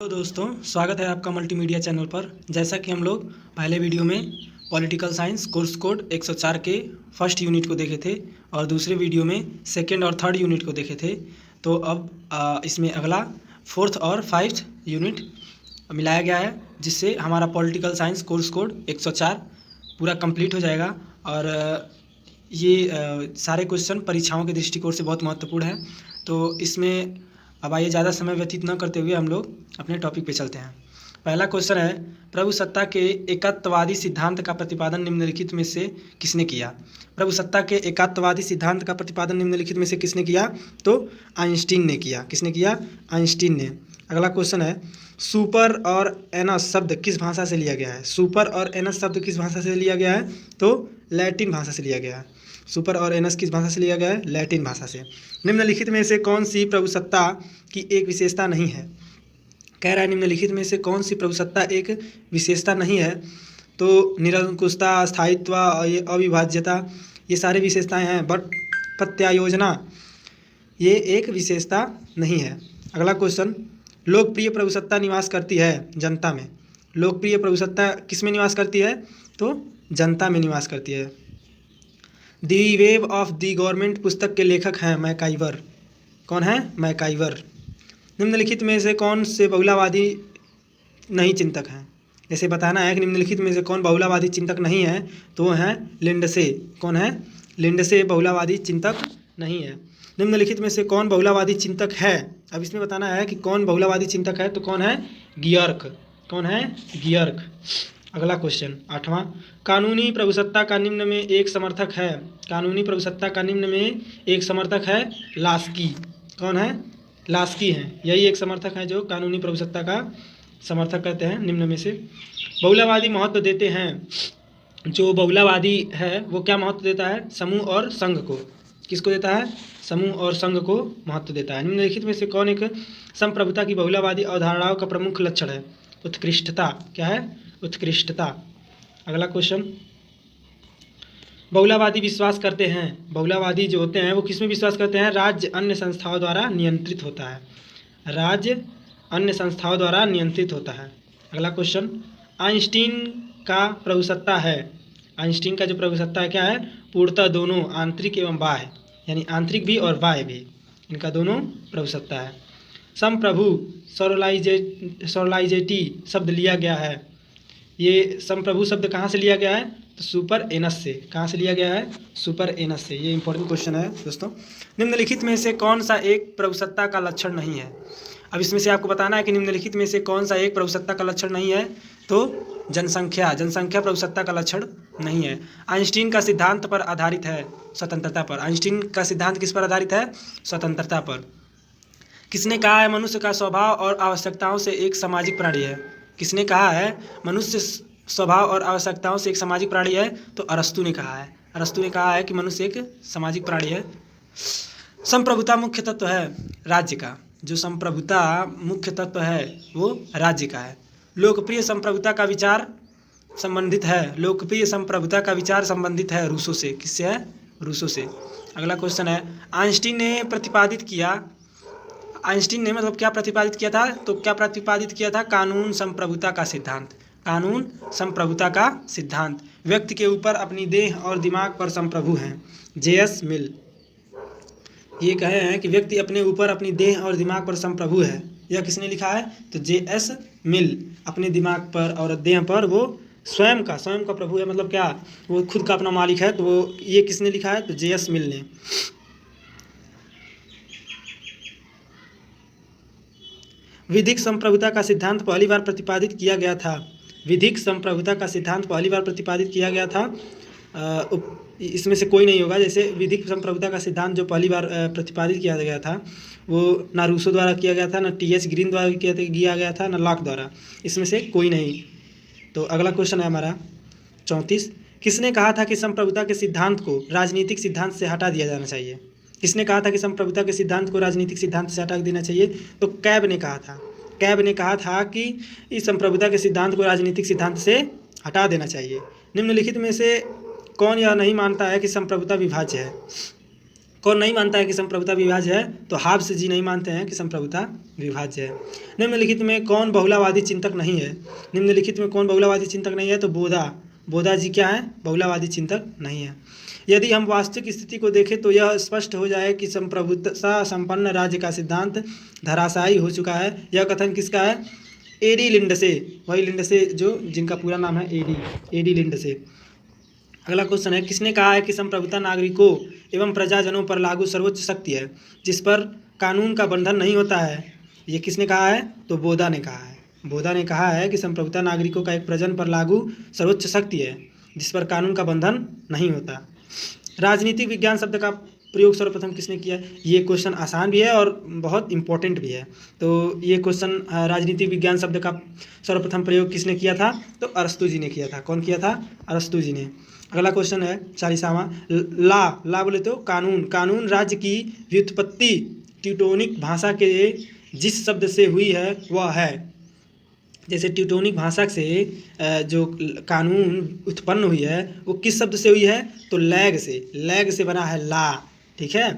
तो दोस्तों, स्वागत है आपका मल्टीमीडिया चैनल पर। जैसा कि हम लोग पहले वीडियो में पॉलिटिकल साइंस कोर्स कोड 104 के फर्स्ट यूनिट को देखे थे और दूसरे वीडियो में सेकंड और थर्ड यूनिट को देखे थे। तो अब इसमें अगला फोर्थ और फाइव्थ यूनिट मिलाया गया है, जिससे हमारा पॉलिटिकल साइंस कोर्स कोड 104 पूरा कंप्लीट हो जाएगा। और ये सारे क्वेश्चन परीक्षाओं के दृष्टिकोण से बहुत महत्वपूर्ण है। तो इसमें अब आइए ज़्यादा समय व्यतीत न करते हुए हम लोग अपने टॉपिक पे चलते हैं। पहला क्वेश्चन है, प्रभुसत्ता के एकत्ववादी सिद्धांत का प्रतिपादन निम्नलिखित में से किसने किया? प्रभुसत्ता के एकत्ववादी सिद्धांत का प्रतिपादन निम्नलिखित में से किसने किया? तो आइंस्टीन ने किया। किसने किया? आइंस्टीन ने। अगला क्वेश्चन है, सुपर और एनस शब्द किस भाषा से लिया गया है? सुपर और एनस शब्द किस भाषा से लिया गया है? तो लैटिन भाषा से लिया गया है। सुपर और एनस किस भाषा से लिया गया है? लैटिन भाषा से। निम्नलिखित में से कौन सी प्रभुसत्ता की एक विशेषता नहीं है? कह रहा है निम्नलिखित में से कौन सी प्रभुसत्ता एक विशेषता नहीं है? तो निरंकुशता, स्थायित्व, अविभाज्यता, ये सारी विशेषताएं हैं, बट प्रत्यायोजना ये एक विशेषता नहीं है। अगला क्वेश्चन, लोकप्रिय प्रभुसत्ता निवास करती है जनता में। लोकप्रिय प्रभुसत्ता किस में निवास करती है? तो जनता में निवास करती है। दी वेव ऑफ द गवर्नमेंट पुस्तक के लेखक हैं मैकाइवर। कौन है? मैकाइवर। निम्नलिखित में से कौन से बहुलावादी नहीं चिंतक हैं? जैसे बताना है कि निम्नलिखित में से कौन बहुलावादी चिंतक नहीं है, तो वो हैं लिंडसे। कौन है? लिंडसे बहुलावादी चिंतक नहीं है। निम्नलिखित में से कौन बहुलावादी चिंतक है? अब इसमें बताना है कि कौन बहुलावादी चिंतक है, तो कौन है? गियर्क। कौन है? गियर्क। अगला क्वेश्चन, आठवां, कानूनी प्रभुसत्ता का निम्न में एक समर्थक है। कानूनी प्रभुसत्ता का निम्न में एक समर्थक है लास्की। कौन है? लास्की हैं। यही एक समर्थक है जो कानूनी प्रभुसत्ता का समर्थक कहते हैं निम्न में से। बहुलावादी महत्व देते हैं। जो बहुलावादी है वो क्या महत्व देता है? समूह और संघ को। किसको देता है? समूह और संघ को महत्व देता है। निम्नलिखित में से कौन एक संप्रभुता की बहुलावादी अवधारणाओं का प्रमुख लक्षण है? उत्कृष्टता। क्या है? उत्कृष्टता। अगला क्वेश्चन, बहुलावादी विश्वास करते हैं। बहुलावादी जो होते हैं वो किस में विश्वास करते हैं? राज्य अन्य संस्थाओं द्वारा नियंत्रित होता है। राज्य अन्य संस्थाओं द्वारा नियंत्रित होता है। अगला क्वेश्चन, आइंस्टीन का प्रभुसत्ता है। आइंस्टीन का जो प्रभुसत्ता है क्या है? पूर्णतः दोनों, आंतरिक एवं बाह्य, यानी आंतरिक भी और बाह्य भी, इनका दोनों प्रभुसत्ता है। संप्रभु सोरलाइजेटी शब्द लिया गया है। ये संप्रभु शब्द कहाँ से लिया गया है? तो सुपर एनस से। कहाँ से लिया गया है? सुपर एनस से। ये इंपॉर्टेंट क्वेश्चन है दोस्तों। निम्नलिखित में से कौन सा एक प्रभुसत्ता का लक्षण नहीं है? अब इसमें से आपको बताना है कि निम्नलिखित में से कौन सा एक प्रभुसत्ता का लक्षण नहीं है। तो जनसंख्या। जनसंख्या प्रभुसत्ता का लक्षण नहीं है। आइंस्टीन का सिद्धांत पर आधारित है स्वतंत्रता पर। आइंस्टीन का सिद्धांत किस पर आधारित है? स्वतंत्रता पर। किसने कहा है मनुष्य का स्वभाव और आवश्यकताओं से एक सामाजिक प्राणी है? किसने कहा है मनुष्य स्वभाव और आवश्यकताओं से एक सामाजिक प्राणी है? तो अरस्तु ने कहा है। अरस्तु ने कहा है कि मनुष्य एक सामाजिक प्राणी है। संप्रभुता मुख्य तत्व है राज्य का। जो संप्रभुता मुख्य तत्व है वो राज्य का है। लोकप्रिय संप्रभुता का विचार संबंधित है। लोकप्रिय संप्रभुता का विचार संबंधित है रूसो से। किससे है? रूसो से। अगला क्वेश्चन है, आइंस्टीन ने प्रतिपादित किया। आइंस्टीन ने मतलब क्या प्रतिपादित किया था? तो क्या प्रतिपादित किया था? कानून संप्रभुता का सिद्धांत। कानून संप्रभुता का सिद्धांत। व्यक्ति के ऊपर अपनी देह और दिमाग पर संप्रभु हैं। जे.एस. मिल ये कहे हैं कि व्यक्ति अपने ऊपर अपनी देह और दिमाग पर संप्रभु है। यह किसने लिखा है? तो जे.एस. मिल अपने दिमाग पर और देह पर वो स्वयं का प्रभु है। मतलब क्या? वो खुद का अपना मालिक है। तो वो ये किसने लिखा है? तो जे.एस. मिल ने। विधिक संप्रभुता का सिद्धांत पहली बार प्रतिपादित किया गया था। विधिक संप्रभुता का सिद्धांत पहली बार प्रतिपादित किया गया था। इसमें से कोई नहीं होगा। जैसे विधिक संप्रभुता का सिद्धांत जो पहली बार प्रतिपादित किया गया था वो ना रूसो द्वारा किया गया था, ना टी.एच. ग्रीन द्वारा किया गया था, ना लॉक द्वारा। इसमें से कोई नहीं। तो अगला क्वेश्चन है हमारा 34, किसने कहा था कि संप्रभुता के सिद्धांत को राजनीतिक सिद्धांत से हटा दिया जाना चाहिए? किसने कहा था कि संप्रभुता के सिद्धांत को राजनीतिक सिद्धांत से हटा देना चाहिए? तो कैब ने कहा था। कैब ने कहा था कि इस संप्रभुता के सिद्धांत को राजनीतिक सिद्धांत से हटा देना चाहिए। निम्नलिखित में से कौन यह नहीं मानता है कि संप्रभुता विभाज्य है? कौन नहीं मानता है कि संप्रभुता विभाज्य है? तो हाब्स जी नहीं मानते हैं कि संप्रभुता विभाज्य है। निम्नलिखित में कौन बहुलावादी चिंतक नहीं है? निम्नलिखित में कौन बहुलावादी चिंतक नहीं है? तो बोधा जी क्या है? बहुलावादी चिंतक नहीं है। यदि हम वास्तविक स्थिति को देखें तो यह स्पष्ट हो जाए कि संप्रभुता संपन्न राज्य का सिद्धांत धराशायी हो चुका है। यह कथन किसका है? एडी लिंडसे, वही लिंडसे जो जिनका पूरा नाम है एडी लिंडसे। अगला क्वेश्चन है, किसने कहा है कि संप्रभुता नागरिकों एवं प्रजाजनों पर लागू सर्वोच्च शक्ति है जिस पर कानून का बंधन नहीं होता है? ये किसने कहा है? तो बोधा ने कहा है। बोधा ने कहा है कि संप्रभुता नागरिकों का एक प्रजन पर लागू सर्वोच्च शक्ति है जिस पर कानून का बंधन नहीं होता। राजनीतिक विज्ञान शब्द का प्रयोग सर्वप्रथम किसने किया? ये क्वेश्चन आसान भी है और बहुत इंपॉर्टेंट भी है। तो ये क्वेश्चन राजनीतिक विज्ञान शब्द का सर्वप्रथम प्रयोग किसने किया था? तो अरस्तु जी ने किया था। कौन किया था? अरस्तु जी ने। अगला क्वेश्चन है 40वां, ला बोले तो कानून। कानून राज्य की व्युत्पत्ति ट्यूटोनिक भाषा के जिस शब्द से हुई है वह है। जैसे ट्यूटोनिक भाषा से जो कानून उत्पन्न हुई है वो किस शब्द से हुई है? तो लैग से बना है ला। ठीक है।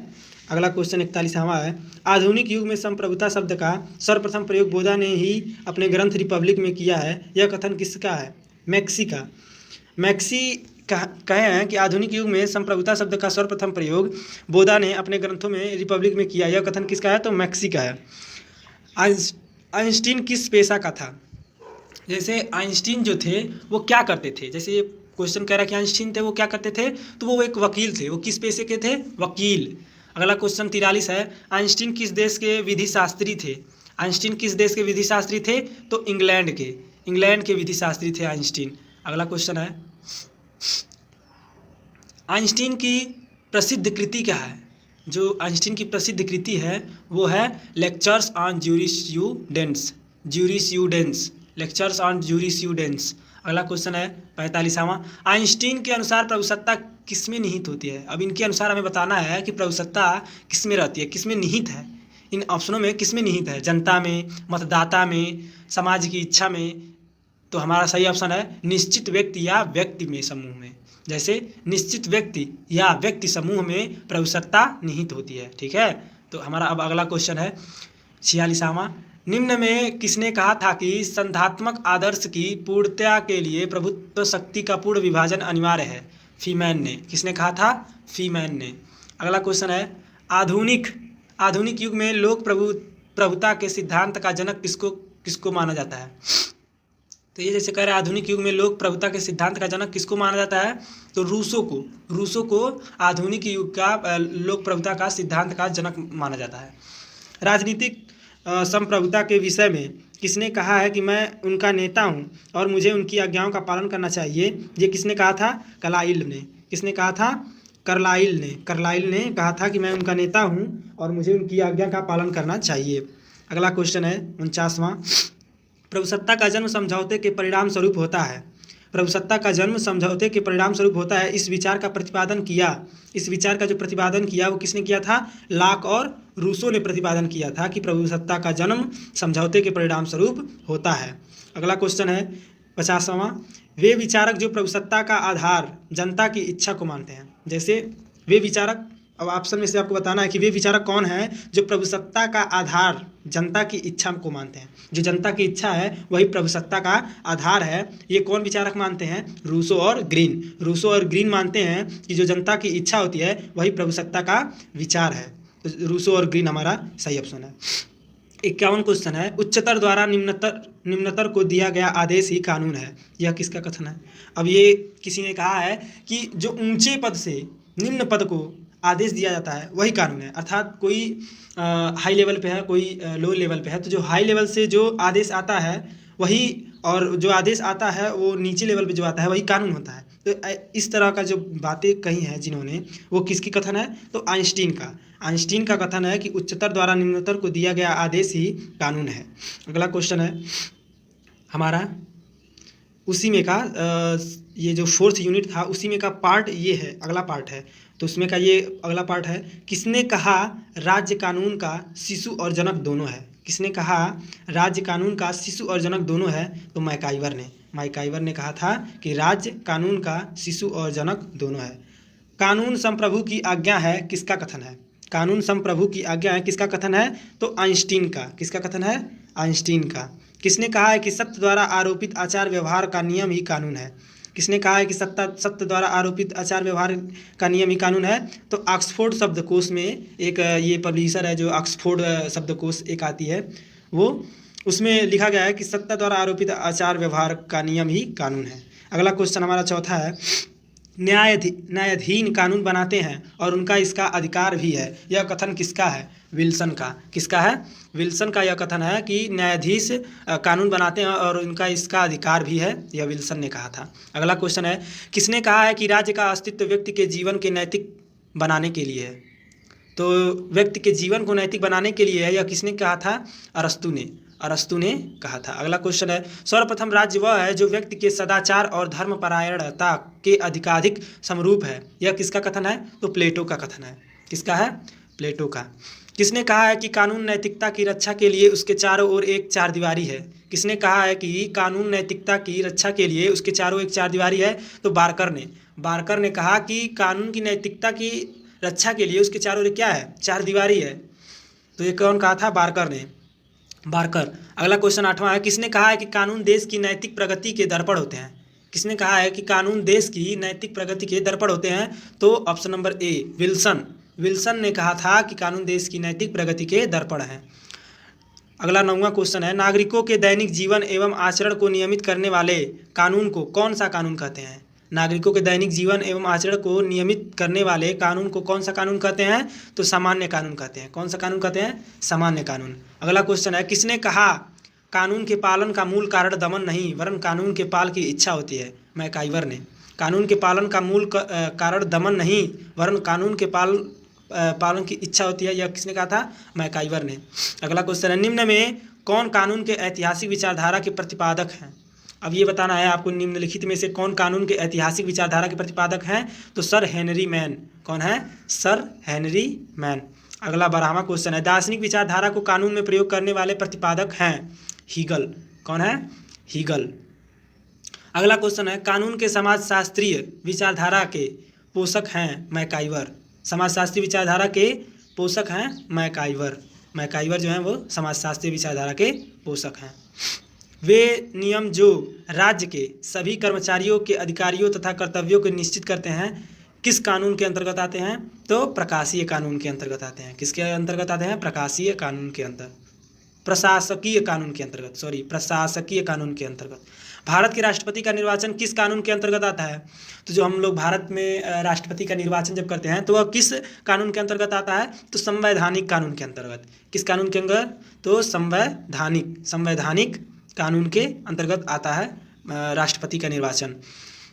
अगला क्वेश्चन 41वां है, आधुनिक युग में संप्रभुता शब्द का सर्वप्रथम प्रयोग बोधा ने ही अपने ग्रंथ रिपब्लिक में किया है। यह कथन किसका है? मैक्सी का। मैक्सी कहे हैं कि आधुनिक युग में संप्रभुता शब्द का सर्वप्रथम प्रयोग बोधा ने अपने ग्रंथों में रिपब्लिक में किया। यह कथन किसका है? तो मैक्सी का है। आइंस्टीन किस पेशा का था? जैसे आइंस्टीन जो थे वो क्या करते थे? जैसे ये क्वेश्चन कह रहा है कि आइंस्टीन थे वो क्या करते थे? तो वो एक वकील थे। वो किस पेशे के थे? वकील। अगला क्वेश्चन 43 है, आइंस्टीन किस देश के विधि शास्त्री थे? आइंस्टीन किस देश के विधि शास्त्री थे? तो इंग्लैंड के विधि शास्त्री थे आइंस्टीन। अगला क्वेश्चन है, आइंस्टीन की प्रसिद्ध कृति क्या है? जो आइंस्टीन की प्रसिद्ध कृति है वो है lectures on jurisprudence. Lectures on jurisprudence. अगला क्वेश्चन है 45वां, आइंस्टीन के अनुसार प्रभुसत्ता किसमें निहित होती है? अब इनके अनुसार हमें बताना है कि प्रभुसत्ता किसमें रहती है, किसमें निहित है। इन ऑप्शनों में किसमें निहित है? जनता में, मतदाता में, समाज की इच्छा में। तो हमारा सही ऑप्शन है निश्चित व्यक्ति या व्यक्ति में, समूह में। जैसे निश्चित व्यक्ति या व्यक्ति समूह में प्रभुसत्ता निहित होती है। ठीक है। तो हमारा अब अगला क्वेश्चन है 46वां, निम्न में किसने कहा था कि संधात्मक आदर्श की पूर्णता के लिए प्रभुत्व शक्ति का पूर्ण विभाजन अनिवार्य है? फीमैन ने। किसने कहा था? फीमैन ने। अगला क्वेश्चन है, आधुनिक युग में लोक प्रभुता के सिद्धांत का जनक किसको माना जाता है? तो ये जैसे कह रहे हैं आधुनिक युग में लोक प्रभुता के सिद्धांत का जनक किसको माना जाता है? तो रूसो को आधुनिक युग का लोक प्रभुता का सिद्धांत का जनक माना जाता है। राजनीतिक संप्रभुता के विषय में किसने कहा है कि मैं उनका नेता हूं और मुझे उनकी आज्ञाओं का पालन करना चाहिए? ये किसने कहा था? कार्लाइल ने। किसने कहा था? कार्लाइल ने कहा था कि मैं उनका नेता हूं और मुझे उनकी आज्ञा का पालन करना चाहिए। अगला क्वेश्चन है 49वां, प्रभुसत्ता का जन्म समझौते के परिणाम स्वरूप होता है। प्रभुसत्ता का जन्म समझौते के परिणाम स्वरूप होता है। इस विचार का जो प्रतिपादन किया वो किसने किया था? लॉक और रूसो ने प्रतिपादन किया था कि प्रभुसत्ता का जन्म समझौते के परिणाम स्वरूप होता है। अगला क्वेश्चन है 50वां, वे विचारक जो प्रभुसत्ता का आधार जनता की इच्छा को मानते हैं। जैसे वे विचारक, अब ऑप्शन में से आपको बताना है कि वे विचारक कौन हैं जो प्रभुसत्ता का आधार जनता की इच्छा को मानते हैं। जो जनता की इच्छा है वही प्रभुसत्ता का आधार है। ये कौन विचारक मानते हैं? रूसो और ग्रीन मानते हैं कि जो जनता की इच्छा होती है वही प्रभुसत्ता का विचार है। तो रूसो और ग्रीन हमारा सही ऑप्शन है। 51 क्वेश्चन है, उच्चतर द्वारा निम्नतर को दिया गया आदेश ही कानून है। यह किसका कथन है? अब ये किसी ने कहा है कि जो ऊंचे पद से निम्न पद को आदेश दिया जाता है वही कानून है। अर्थात कोई हाई लेवल पे है, कोई लो लेवल पे है, तो जो हाई लेवल से जो आदेश आता है वही, और जो आदेश आता है वो नीचे लेवल पे जो आता है वही कानून होता है। तो इस तरह का जो बातें कही हैं जिन्होंने, वो किसकी कथन है? तो आइंस्टीन का कथन है कि उच्चतर द्वारा निम्नतर को दिया गया आदेश ही कानून है। अगला क्वेश्चन है हमारा उसी में का ये जो 4th यूनिट था उसी में का पार्ट ये है, अगला पार्ट है। तो उसमें का ये अगला पार्ट है, किसने कहा राज्य कानून का शिशु और जनक दोनों है? किसने कहा राज्य कानून का शिशु और जनक दोनों है? तो मैकाइवर ने कहा था कि राज्य कानून का शिशु और जनक दोनों है। कानून संप्रभु की आज्ञा है किसका कथन है? कानून संप्रभु की आज्ञा है किसका कथन है? तो आइंस्टीन का। किसका कथन है? आइंस्टीन का। किसने कहा है कि सत्य द्वारा आरोपित आचार व्यवहार का नियम ही कानून है? किसने कहा है कि सत्य द्वारा आरोपित आचार व्यवहार का नियम ही कानून है? तो ऑक्सफोर्ड शब्दकोश में एक ये पब्लिशर है जो ऑक्सफोर्ड शब्दकोश एक आती है, वो उसमें लिखा गया है कि सत्ता द्वारा आरोपित आचार व्यवहार का नियम ही कानून है। अगला क्वेश्चन हमारा चौथा है, न्यायाधीन कानून बनाते हैं और उनका इसका अधिकार भी है, यह कथन किसका है? विल्सन का। किसका है? विल्सन का यह कथन है कि न्यायाधीश कानून बनाते हैं और उनका इसका अधिकार भी है, यह विल्सन ने कहा था। अगला क्वेश्चन है, किसने कहा है कि राज्य का अस्तित्व व्यक्ति के जीवन के नैतिक बनाने के लिए है? तो व्यक्ति के जीवन को नैतिक बनाने के लिए है, यह किसने कहा था? अरस्तु ने कहा था। अगला क्वेश्चन है, सर्वप्रथम राज्य वह है जो व्यक्ति के सदाचार और धर्मपरायणता के अधिकाधिक समरूप है, यह किसका कथन है? तो प्लेटो का कथन है। किसका है? प्लेटो का। किसने कहा है कि कानून नैतिकता की रक्षा के लिए उसके चारों ओर एक चारदीवारी है? किसने कहा है कि कानून नैतिकता की रक्षा के लिए उसके चारों एक चारदीवारी है? तो बारकर ने कहा कि कानून की नैतिकता की रक्षा के लिए उसके चारों ओर क्या है? चारदीवारी है। तो ये कौन कहा था? बारकर। अगला क्वेश्चन आठवां है, किसने कहा है कि कानून देश की नैतिक प्रगति के दर्पण होते हैं? किसने कहा है कि कानून देश की नैतिक प्रगति के दर्पण होते हैं? तो ऑप्शन नंबर ए, विल्सन ने कहा था कि कानून देश की नैतिक प्रगति के दर्पण हैं। अगला 9वां क्वेश्चन है, नागरिकों के दैनिक जीवन एवं आचरण को नियमित करने वाले कानून को कौन सा कानून कहते हैं? नागरिकों के दैनिक जीवन एवं आचरण को नियमित करने वाले कानून को कौन सा कानून कहते हैं? तो सामान्य कानून कहते हैं। कौन सा कानून कहते हैं? सामान्य कानून। अगला क्वेश्चन है, किसने कहा कानून के पालन का मूल कारण दमन नहीं वरन कानून के पालन की इच्छा होती है? मैकाइवर ने। कानून के पालन का मूल कारण दमन नहीं वरन कानून के पालन की इच्छा होती है, यह किसने कहा था? मैकाइवर ने। अगला क्वेश्चन है, निम्न में कौन कानून के ऐतिहासिक विचारधारा के प्रतिपादक हैं? अब ये बताना है आपको, निम्नलिखित में से कौन कानून के ऐतिहासिक विचारधारा के प्रतिपादक हैं? तो सर हेनरी मैन। कौन है? Sir Henry man. अगला 12वां क्वेश्चन है, दार्शनिक विचारधारा को कानून में प्रयोग करने वाले प्रतिपादक हैं? हीगल। कौन है? हीगल। अगला क्वेश्चन है, कानून के समाजशास्त्रीय विचारधारा के पोषक हैं? मैकाइवर। समाजशास्त्रीय विचारधारा के पोषक हैं मैकाइवर जो हैं वो समाजशास्त्रीय विचारधारा के पोषक हैं। वे नियम जो राज्य के सभी कर्मचारियों के अधिकारियों तथा कर्तव्यों को निश्चित करते हैं किस कानून के अंतर्गत आते हैं? तो प्रकाशीय कानून के अंतर्गत आते हैं। किसके अंतर्गत आते हैं? प्रकाशीय कानून के अंतर्गत, प्रशासकीय कानून के अंतर्गत। भारत के राष्ट्रपति का निर्वाचन किस कानून के अंतर्गत आता है? तो जो हम लोग भारत में राष्ट्रपति का निर्वाचन जब करते हैं तो वह किस कानून के अंतर्गत आता है? तो संवैधानिक कानून के अंतर्गत। किस कानून के अंतर्गत? तो संवैधानिक कानून के अंतर्गत आता है राष्ट्रपति का निर्वाचन।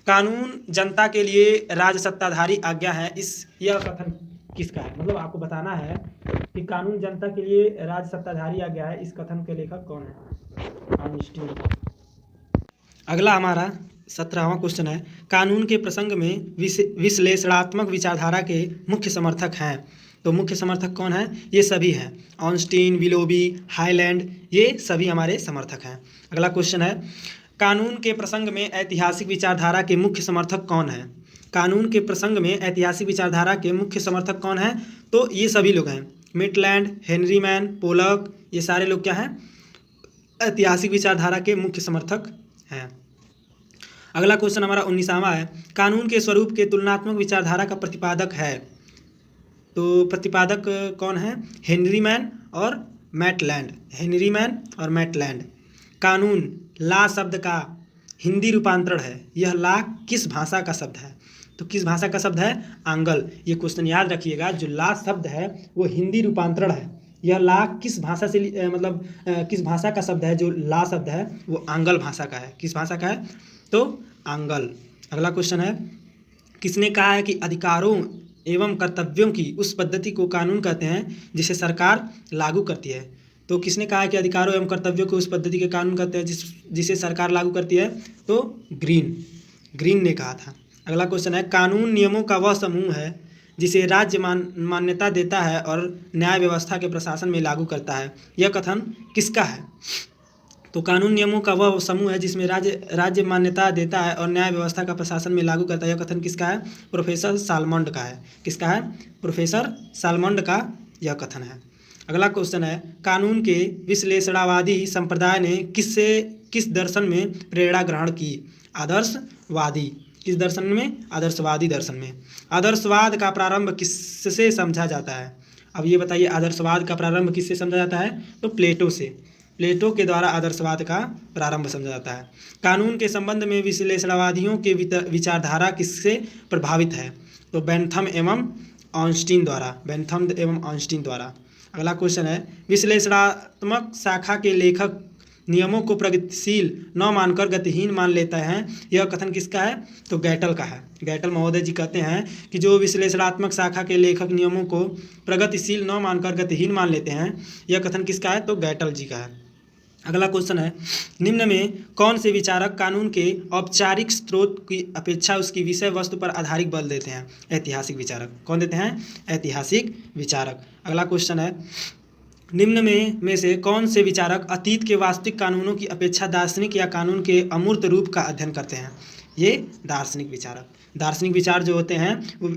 कानून जनता के लिए राज सत्ताधारी आज्ञा है, यह कथन किसका है? मतलब आपको बताना है कि कानून जनता के लिए राज सत्ताधारी आज्ञा है, इस कथन के लेखक कौन है? आइंस्टीन। अगला हमारा 17वां क्वेश्चन है, कानून के प्रसंग में विश्लेषणात्मक विचारधारा के मुख्य समर्थक हैं? तो मुख्य समर्थक कौन है? ये सभी हैं, ऑस्टिन, विलोबी, हाईलैंड, ये सभी हमारे समर्थक हैं। अगला क्वेश्चन है, कानून के प्रसंग में ऐतिहासिक विचारधारा के मुख्य समर्थक कौन हैं? कानून के प्रसंग में ऐतिहासिक विचारधारा के मुख्य समर्थक कौन हैं? तो ये सभी लोग हैं, मिटलैंड, हेनरी मैन, पोलक, ये सारे लोग क्या हैं? ऐतिहासिक विचारधारा के मुख्य समर्थक हैं। अगला क्वेश्चन हमारा 19वां है, कानून के स्वरूप के तुलनात्मक विचारधारा का प्रतिपादक है? तो प्रतिपादक कौन है? हेनरी मैन और मैटलैंड। कानून ला शब्द का हिंदी रूपांतरण है, यह ला किस भाषा का शब्द है? तो किस भाषा का शब्द है? आंग्ल। ये क्वेश्चन याद रखिएगा, जो ला शब्द है वो हिंदी रूपांतरण है। यह ला किस भाषा से किस भाषा का शब्द है? जो ला शब्द है वो आंग्ल भाषा का है। किस भाषा का है? तो आंग्ल। अगला क्वेश्चन है, किसने कहा है कि अधिकारों एवं कर्तव्यों की उस पद्धति को कानून कहते हैं जिसे सरकार लागू करती है? तो किसने कहा है कि अधिकारों एवं कर्तव्यों को उस पद्धति के कानून कहते हैं जिसे सरकार लागू करती है? तो ग्रीन ने कहा था। अगला क्वेश्चन है, कानून नियमों का वह समूह है जिसे राज्य मान्यता देता है और न्याय व्यवस्था के प्रशासन में लागू करता है, यह कथन किसका है? तो कानून नियमों का वह समूह है जिसमें राज्य मान्यता देता है और न्याय व्यवस्था का प्रशासन में लागू करता है। यह कथन किसका है? प्रोफेसर सालमंड का है। किसका है? प्रोफेसर सालमंड का यह कथन है। अगला क्वेश्चन है, कानून के विश्लेषणावादी संप्रदाय ने किस दर्शन में प्रेरणा ग्रहण की? आदर्शवादी। किस दर्शन में? आदर्शवादी दर्शन में। आदर्शवाद का प्रारंभ किससे समझा जाता है? अब ये बताइए, आदर्शवाद का प्रारंभ किससे समझा जाता है? तो प्लेटो से। प्लेटो के द्वारा आदर्शवाद का प्रारंभ समझा जाता है। कानून के संबंध में विश्लेषणवादियों के विचारधारा किससे प्रभावित है? तो बेंथम एवं ऑस्टिन द्वारा। अगला क्वेश्चन है, विश्लेषणात्मक शाखा के लेखक नियमों को प्रगतिशील न मानकर गतिहीन मान लेते हैं। यह कथन किसका है? तो गैटल का है। गैटल महोदय जी कहते हैं कि जो विश्लेषणात्मक शाखा के लेखक नियमों को प्रगतिशील न मानकर गतिहीन मान लेते हैं, यह कथन किसका है? तो गैटल जी का है। अगला क्वेश्चन है, निम्न में कौन से विचारक कानून के औपचारिक स्रोत की अपेक्षा उसकी विषय वस्तु पर आधारित बल देते हैं? ऐतिहासिक विचारक। कौन देते हैं? ऐतिहासिक विचारक। अगला क्वेश्चन है, निम्न में से कौन से विचारक अतीत के वास्तविक कानूनों की अपेक्षा दार्शनिक या कानून के अमूर्त रूप का अध्ययन करते हैं? ये दार्शनिक विचारक। दार्शनिक विचार जो होते हैं वो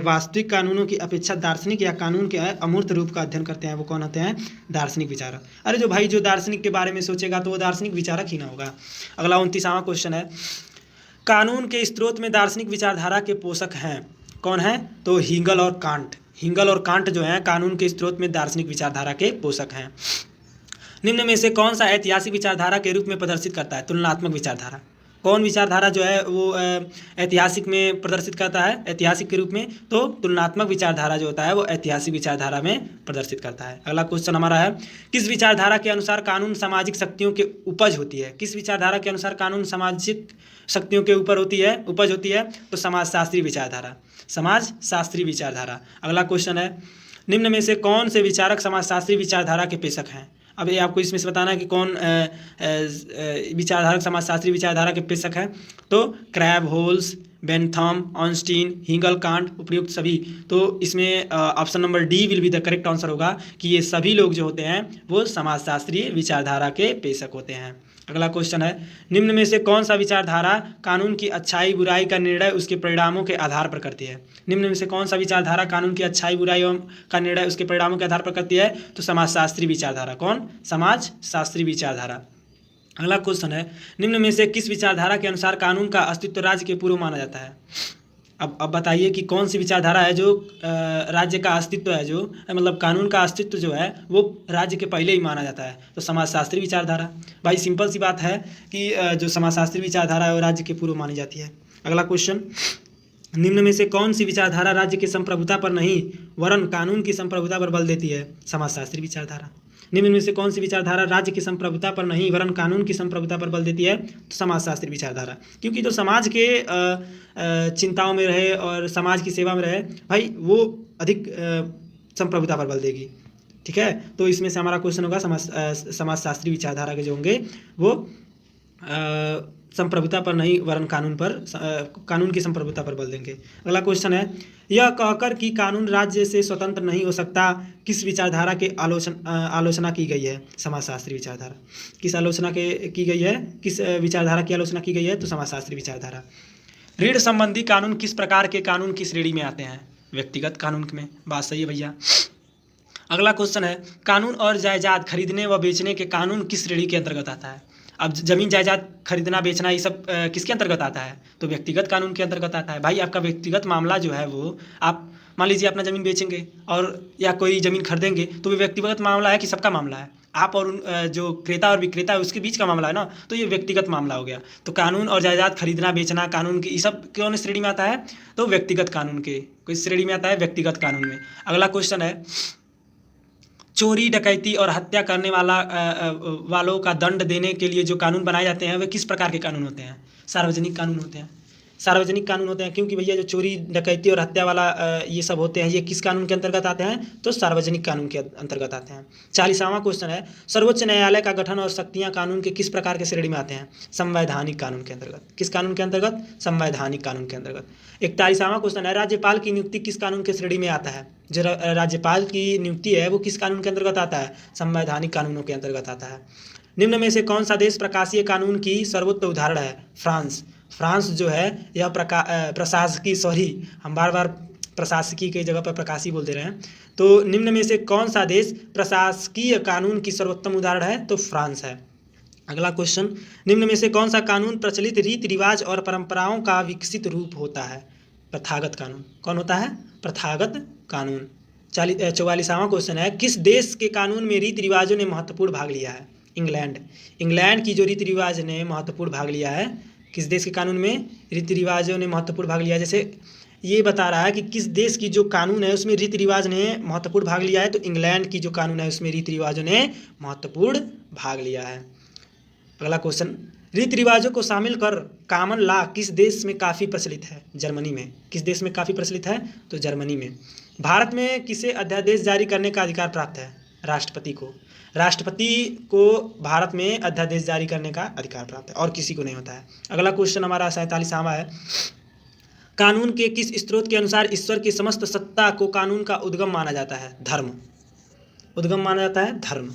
वास्तविक कानूनों की अपेक्षा दार्शनिक या कानून के अमूर्त रूप का अध्ययन करते हैं। वो कौन होते हैं? दार्शनिक विचारक। अरे जो भाई जो दार्शनिक के बारे में सोचेगा तो वो दार्शनिक विचारक ही ना होगा। अगला 29वां क्वेश्चन है, कानून के स्रोत में दार्शनिक विचारधारा के पोषक हैं। कौन है? तो हीगल और कांट। हीगल और कांट जो हैं कानून के स्रोत में दार्शनिक विचारधारा के पोषक हैं। निम्न में से कौन सा ऐतिहासिक विचारधारा के रूप में प्रदर्शित करता है? तुलनात्मक विचारधारा। कौन विचारधारा जो है वो ऐतिहासिक में प्रदर्शित करता है? ऐतिहासिक के रूप में तो तुलनात्मक विचारधारा जो होता है वो ऐतिहासिक विचारधारा में प्रदर्शित करता है। अगला क्वेश्चन हमारा है, किस विचारधारा के अनुसार कानून सामाजिक शक्तियों के उपज होती है? किस विचारधारा के अनुसार कानून सामाजिक शक्तियों के ऊपर उपज होती है? तो समाजशास्त्री विचारधारा। समाजशास्त्री विचारधारा। अगला क्वेश्चन है, निम्न में से कौन से विचारक समाजशास्त्री विचारधारा के पेशक हैं? अब ये आपको इसमें से बताना है कि कौन विचारधारक समाजशास्त्री विचारधारा के पेशक हैं। तो Krabbe, Holmes, Bentham, Austin, Hegel, Kant, उपयुक्त सभी। तो इसमें option number D will be the correct answer होगा कि ये सभी लोग जो होते हैं वो समाजशास्त्रीय विचारधारा के पेशक होते हैं। अगला क्वेश्चन है, निम्न में से कौन सा विचारधारा कानून की अच्छाई बुराई का निर्णय उसके परिणामों के आधार पर करती है? निम्न में से कौन सा विचारधारा कानून की अच्छाई बुराई का निर्णय उसके परिणामों के आधार पर करती है? तो समाजशास्त्री विचारधारा। कौन? समाजशास्त्री विचारधारा। अगला क्वेश्चन है, निम्न में से किस विचारधारा के अनुसार कानून का अस्तित्व राज्य के पूर्व माना जाता है? अब बताइए कि कौन सी विचारधारा है जो राज्य का अस्तित्व है, जो मतलब कानून का अस्तित्व जो है वो राज्य के पहले ही माना जाता है? तो समाजशास्त्री विचारधारा। भाई सिंपल सी बात है कि जो समाजशास्त्री विचारधारा है वो राज्य के पूर्व मानी जाती है। अगला क्वेश्चन, निम्न में से कौन सी विचारधारा राज्य की संप्रभुता पर नहीं वरन कानून की संप्रभुता पर बल देती है? समाजशास्त्री विचारधारा। निम्न में से कौन सी विचारधारा राज्य की संप्रभुता पर नहीं वरन कानून की संप्रभुता पर बल देती है? तो समाजशास्त्री विचारधारा। क्योंकि जो समाज के चिंताओं में रहे और समाज की सेवा में रहे भाई वो अधिक संप्रभुता पर बल देगी। ठीक है, तो इसमें से हमारा क्वेश्चन होगा समाजशास्त्री विचारधारा के जो होंगे वो संप्रभुता पर नहीं वरन कानून की संप्रभुता पर बल देंगे। अगला क्वेश्चन है, यह कहकर कि कानून राज्य से स्वतंत्र नहीं हो सकता किस विचारधारा के आलोचना की गई है? समाजशास्त्री विचारधारा। किस आलोचना की गई है? किस विचारधारा की आलोचना की गई है? तो समाजशास्त्री विचारधारा। ऋण संबंधी कानून किस प्रकार के कानून की श्रेणी में आते हैं? व्यक्तिगत कानून में। बात सही है भैया। अगला क्वेश्चन है, कानून और जायदाद खरीदने व बेचने के कानून किस श्रेणी के अंतर्गत आता है? अब जमीन जायदाद खरीदना बेचना ये सब किसके अंतर्गत आता है? तो व्यक्तिगत कानून के अंतर्गत आता है। भाई आपका व्यक्तिगत मामला जो है वो आप मान लीजिए अपना ज़मीन बेचेंगे और या कोई ज़मीन खरीदेंगे तो वो व्यक्तिगत मामला है कि सबका मामला है? आप और जो क्रेता और विक्रेता है उसके बीच का मामला है ना, तो ये व्यक्तिगत मामला हो गया। तो कानून और जायदाद खरीदना बेचना कानून की ये सब कौन श्रेणी में आता है? तो व्यक्तिगत कानून के कोई श्रेणी में आता है, व्यक्तिगत कानून में। अगला क्वेश्चन है, चोरी डकैती और हत्या करने वालों का दंड देने के लिए जो कानून बनाए जाते हैं वे किस प्रकार के कानून होते हैं? सार्वजनिक कानून होते हैं। सार्वजनिक कानून होते हैं क्योंकि भैया जो चोरी डकैती और हत्या वाला ये सब होते हैं ये किस कानून के अंतर्गत आते हैं? तो सार्वजनिक कानून के अंतर्गत आते हैं। 40वां क्वेश्चन है, सर्वोच्च न्यायालय का गठन और शक्तियाँ कानून के किस प्रकार के श्रेणी में आते हैं? संवैधानिक कानून के अंतर्गत। किस कानून के अंतर्गत? संवैधानिक कानून के अंतर्गत। 41वां क्वेश्चन है, राज्यपाल की नियुक्ति किस कानून के श्रेणी में आता है? जो राज्यपाल की नियुक्ति है वो किस कानून के अंतर्गत आता है? संवैधानिक कानूनों के अंतर्गत आता है। निम्न में से कौन सा देश प्रकाशीय कानून की सर्वोत्तम उदाहरण है? फ्रांस। फ्रांस जो है यह प्रशासकीय, सॉरी हम बार बार प्रशासकीय की जगह पर प्रकाशी बोल दे रहे हैं। तो निम्न में से कौन सा देश प्रशासकीय कानून की सर्वोत्तम उदाहरण है? तो फ्रांस है। अगला क्वेश्चन, निम्न में से कौन सा कानून प्रचलित रीति रिवाज और परंपराओं का विकसित रूप होता है? प्रथागत कानून। कौन होता है? प्रथागत कानून। 44वां क्वेश्चन है, किस देश के कानून में रीति रिवाजों ने महत्वपूर्ण भाग लिया है? इंग्लैंड। इंग्लैंड की जो रीति रिवाज ने महत्वपूर्ण भाग लिया है, किस देश के कानून में रीति रिवाजों ने महत्वपूर्ण भाग लिया है? जैसे ये बता रहा है कि किस देश की जो कानून है उसमें रीति रिवाज ने महत्वपूर्ण भाग लिया है, तो इंग्लैंड की जो कानून है उसमें रीति रिवाजों ने महत्वपूर्ण भाग लिया है। अगला क्वेश्चन, रीति रिवाजों को शामिल कर कॉमन लॉ किस देश में काफ़ी प्रचलित है? जर्मनी में। किस देश में काफ़ी प्रचलित है? तो जर्मनी में। भारत में किसे अध्यादेश जारी करने का अधिकार प्राप्त है? राष्ट्रपति को। राष्ट्रपति को भारत में अध्यादेश जारी करने का अधिकार प्राप्त है और किसी को नहीं होता है। अगला क्वेश्चन हमारा 47वां है, कानून के किस स्रोत के अनुसार ईश्वर की समस्त सत्ता को कानून का उद्गम माना जाता है? धर्म। उद्गम माना जाता है धर्म।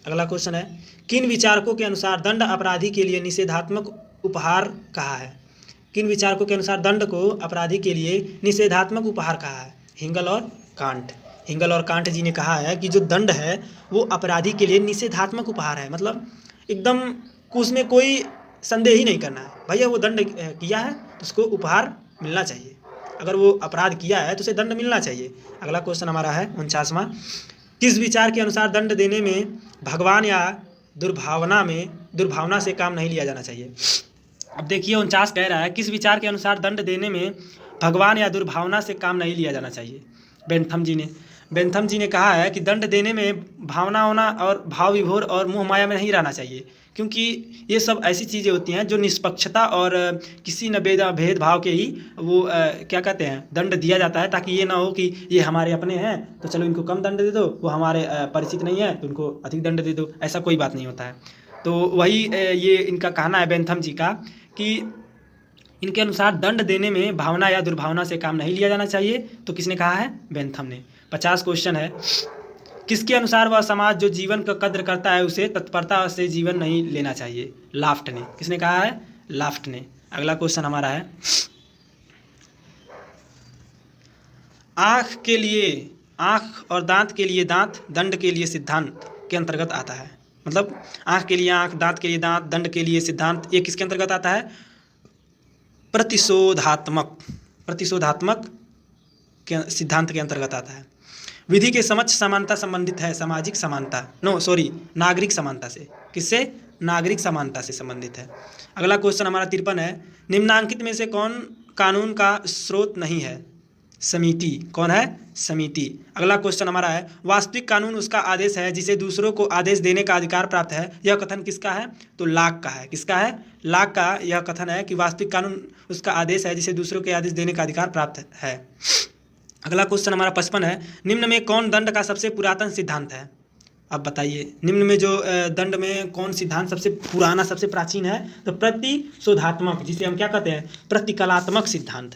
अगला क्वेश्चन है, किन विचारकों के अनुसार दंड अपराधी के लिए निषेधात्मक उपहार कहा है? किन विचारकों के अनुसार दंड को अपराधी के लिए निषेधात्मक उपहार कहा है? हिंगल और कांट। हिंगल और कांट जी ने कहा है कि जो दंड है वो अपराधी के लिए निषेधात्मक उपहार है, मतलब एकदम उसमें कोई संदेह ही नहीं करना है, भैया वो दंड किया है तो उसको उपहार मिलना चाहिए, अगर वो अपराध किया है तो उसे दंड मिलना चाहिए। अगला क्वेश्चन हमारा है 49वां, किस विचार के अनुसार दंड देने में भगवान या दुर्भावना से काम नहीं लिया जाना चाहिए? अब देखिए 49 कह रहा है, किस विचार के अनुसार दंड देने में भगवान या दुर्भावना से काम नहीं लिया जाना चाहिए? बेंथम जी ने कहा है कि दंड देने में भावना होना और भाव विभोर और मोह माया में नहीं रहना चाहिए, क्योंकि ये सब ऐसी चीज़ें होती हैं जो निष्पक्षता और किसी न भेदभाव के ही वो क्या कहते हैं दंड दिया जाता है, ताकि ये ना हो कि ये हमारे अपने हैं तो चलो इनको कम दंड दे दो, वो हमारे परिचित नहीं है तो उनको अधिक दंड दे दो, ऐसा कोई बात नहीं होता है। तो वही ये इनका कहना है बेंथम जी का कि इनके अनुसार दंड देने में भावना या दुर्भावना से काम नहीं लिया जाना चाहिए। तो किसने कहा है? बेंथम ने। 50 क्वेश्चन है, किसके अनुसार वह समाज जो जीवन का कद्र करता है उसे तत्परता से जीवन नहीं लेना चाहिए? लाफ्ट ने। किसने कहा है? लाफ्ट ने। अगला क्वेश्चन हमारा है, आँख के लिए आँख और दांत के लिए दांत दंड के लिए सिद्धांत के अंतर्गत आता है। मतलब आँख के लिए आँख, दांत के लिए दांत, दंड के लिए सिद्धांत, ये किसके अंतर्गत आता है? प्रतिशोधात्मक के सिद्धांत के अंतर्गत आता है। विधि के समक्ष समानता संबंधित है सामाजिक समानता, नागरिक समानता से। किससे? नागरिक समानता से संबंधित है। अगला क्वेश्चन हमारा 53 है, निम्नांकित में से कौन कानून का स्रोत नहीं है? समिति। कौन है? समिति। अगला क्वेश्चन हमारा है, वास्तविक कानून उसका आदेश है जिसे दूसरों को आदेश देने का अधिकार प्राप्त है, यह कथन किसका है? तो लाक का है। किसका है? लाक का यह कथन है कि वास्तविक कानून उसका आदेश है जिसे दूसरों के आदेश देने का अधिकार प्राप्त है। अगला क्वेश्चन हमारा 55 है, निम्न में कौन दंड का सबसे पुरातन सिद्धांत है? अब बताइए, निम्न में जो दंड में कौन सिद्धांत सबसे पुराना, सबसे प्राचीन है? तो प्रतिशोधात्मक, जिसे हम क्या कहते हैं? प्रतिकलात्मक सिद्धांत।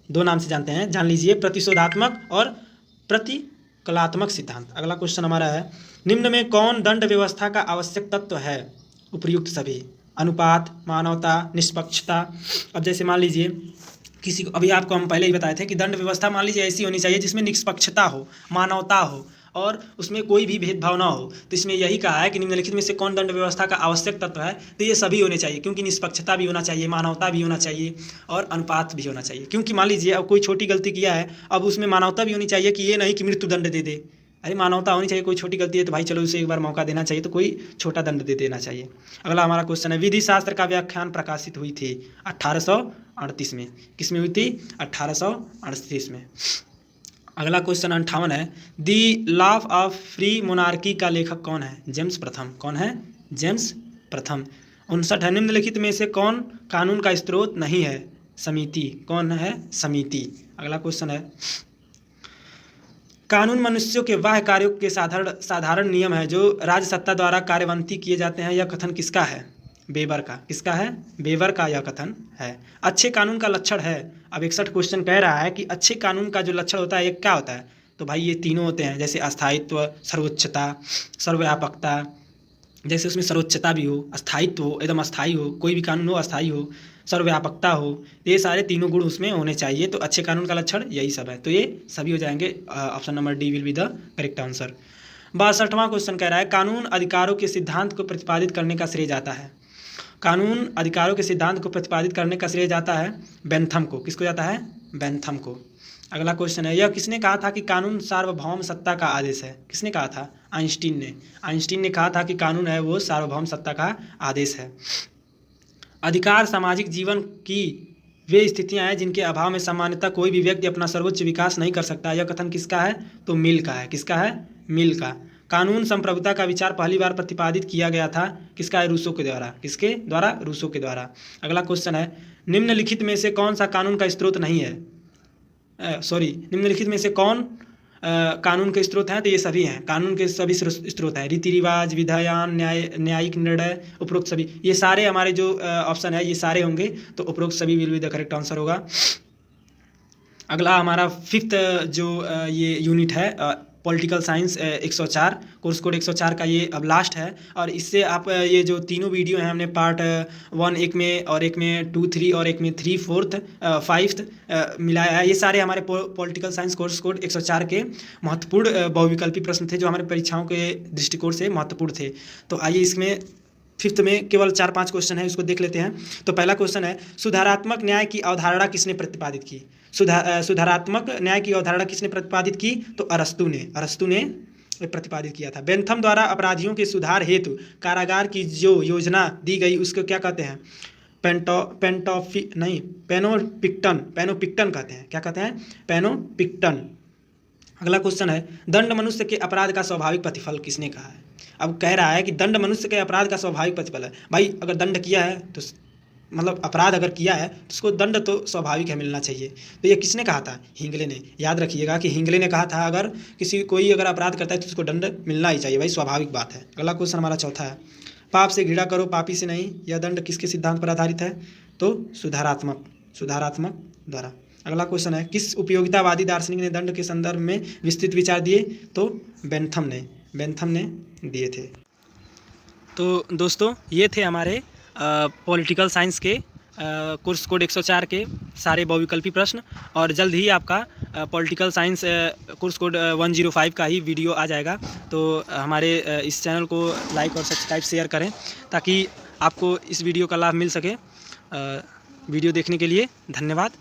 दो नाम से जानते हैं, जान लीजिए, प्रतिशोधात्मक और प्रतिकलात्मक सिद्धांत। अगला क्वेश्चन हमारा है, निम्न में कौन दंड व्यवस्था का आवश्यक तत्व है? उपर्युक्त सभी, अनुपात, मानवता, निष्पक्षता। अब जैसे मान लीजिए किसी को, अभी आपको हम पहले ही बताए थे कि दंड व्यवस्था मान लीजिए ऐसी होनी चाहिए जिसमें निष्पक्षता हो, मानवता हो और उसमें कोई भी भेदभाव ना हो। तो इसमें यही कहा है कि निम्नलिखित में से कौन दंड व्यवस्था का आवश्यक तत्व है? तो ये सभी होने चाहिए, क्योंकि निष्पक्षता भी होना चाहिए, मानवता भी होना चाहिए और अनुपात भी होना चाहिए। क्योंकि मान लीजिए अब कोई छोटी गलती किया है, अब उसमें मानवता भी होनी चाहिए कि ये नहीं कि मृत्युदंड दे दे। अरे मानवता होनी चाहिए, कोई छोटी गलती है तो भाई चलो उसे एक बार मौका देना चाहिए, तो कोई छोटा दंड दे देना चाहिए। अगला हमारा क्वेश्चन है, विधि शास्त्र का व्याख्यान प्रकाशित हुई थी 1838 में। किस में हुई थी? 1838 में। अगला क्वेश्चन 58 है, the law of free monarchy का लेखक कौन है? जेम्स प्रथम। कौन है? जेम्स प्रथम। 59 है, निम्नलिखित में से कौन कानून का स्रोत नहीं है? समिति। कौन है? समिति। अगला क्वेश्चन है, कानून मनुष्यों के बाह्य कार्यों के साधारण नियम है जो राज्य सत्ता द्वारा कार्यवंती किए जाते हैं, यह कथन किसका है? बेबर का। किसका है? बेबर का यह कथन है। अच्छे कानून का लक्षण है। अब 61 क्वेश्चन कह रहा है कि अच्छे कानून का जो लक्षण होता है ये क्या होता है? तो भाई ये तीनों होते हैं, जैसे अस्थायित्व, सर्वोच्चता, सर्वव्यापकता जैसे उसमें सर्वोच्चता भी हो, स्थायित्व हो, एकदम अस्थायी हो, कोई भी कानून हो अस्थायी हो, सर्वव्यापकता हो, ये सारे तीनों गुण उसमें होने चाहिए। तो अच्छे कानून का लक्षण यही सब है। तो ये सभी हो जाएंगे। Option number D will be the correct answer. 62वां क्वेश्चन कह रहा है, कानून अधिकारों के सिद्धांत को प्रतिपादित करने का श्रेय जाता है। कानून अधिकारों के सिद्धांत को प्रतिपादित करने का श्रेय जाता है बेंथम को। किसको जाता है? बेंथम को। अगला क्वेश्चन है, यह किसने कहा था कि कानून सार्वभौम सत्ता का आदेश है? किसने कहा था? आइंस्टीन ने। आइंस्टीन ने कहा था कि कानून है वो सार्वभौम सत्ता का आदेश है। अधिकार सामाजिक जीवन की वे स्थितियां हैं जिनके अभाव में सामान्यतः कोई भी व्यक्ति अपना सर्वोच्च विकास नहीं कर सकता। यह कथन किसका है? तो मिल का है। किसका है? मिल का। कानून संप्रभुता का विचार पहली बार प्रतिपादित किया गया था। किसका है? रूसो के द्वारा। किसके द्वारा? रूसो के द्वारा। अगला क्वेश्चन है, निम्नलिखित में से कौन सा कानून का स्रोत नहीं है? निम्नलिखित में से कौन कानून के स्रोत हैं? तो ये सभी हैं। कानून के सभी स्रोत हैं। रीति रिवाज, विधायन, न्यायिक निर्णय, उपरोक्त सभी, ये सारे हमारे जो ऑप्शन है ये सारे होंगे। तो उपरोक्त सभी will be the correct answer होगा। अगला हमारा फिफ्थ जो ये यूनिट है पॉलिटिकल साइंस 104, कोर्स कोड 104 का ये अब लास्ट है। और इससे आप ये जो तीनों वीडियो हैं हमने पार्ट 1 एक में, और एक में 2, 3 और एक में 3, 4th 5th मिलाया है। ये सारे हमारे पॉलिटिकल साइंस कोर्स कोड 104 के महत्वपूर्ण बहुविकल्पी प्रश्न थे जो हमारे परीक्षाओं के दृष्टिकोण से महत्वपूर्ण थे। तो आइए इसमें फिफ्थ में केवल 4-5 क्वेश्चन है, उसको देख लेते हैं। तो पहला क्वेश्चन है, सुधारात्मक न्याय की अवधारणा किसने प्रतिपादित की? सुधारात्मक न्याय की अवधारणा किसने प्रतिपादित की? तो अरस्तु ने प्रतिपादित किया था। बेंथम द्वारा अपराधियों के सुधार हेतु कारागार की जो योजना दी गई उसको क्या कहते हैं? पेनोपिक्टन कहते हैं। क्या कहते हैं? पेनोपिक्टन। अगला क्वेश्चन है, दंड मनुष्य के अपराध का स्वाभाविक प्रतिफल किसने कहा है? अब कह रहा है कि दंड मनुष्य के अपराध का स्वाभाविक प्रतिफल है। भाई अगर दंड किया है तो मतलब अपराध अगर किया है तो उसको दंड तो स्वाभाविक है, मिलना चाहिए। तो ये किसने कहा था? हिंगले ने। याद रखिएगा कि हिंगले ने कहा था अगर कोई अगर अपराध करता है तो उसको दंड मिलना ही चाहिए, भाई स्वाभाविक बात है। अगला क्वेश्चन हमारा चौथा है, पाप से घृणा करो पापी से नहीं, यह दंड किसके सिद्धांत पर आधारित है? तो सुधारात्मक द्वारा। अगला क्वेश्चन है, किस उपयोगितावादी दार्शनिक ने दंड के संदर्भ में विस्तृत विचार दिए? तो बेंथम ने दिए थे। तो दोस्तों ये थे हमारे पॉलिटिकल साइंस के कोर्स कोड 104 के सारे बहुविकल्पी प्रश्न। और जल्द ही आपका पॉलिटिकल साइंस कोर्स कोड 105 का ही वीडियो आ जाएगा। तो हमारे इस चैनल को लाइक और सब्सक्राइब शेयर करें ताकि आपको इस वीडियो का लाभ मिल सके। वीडियो देखने के लिए धन्यवाद।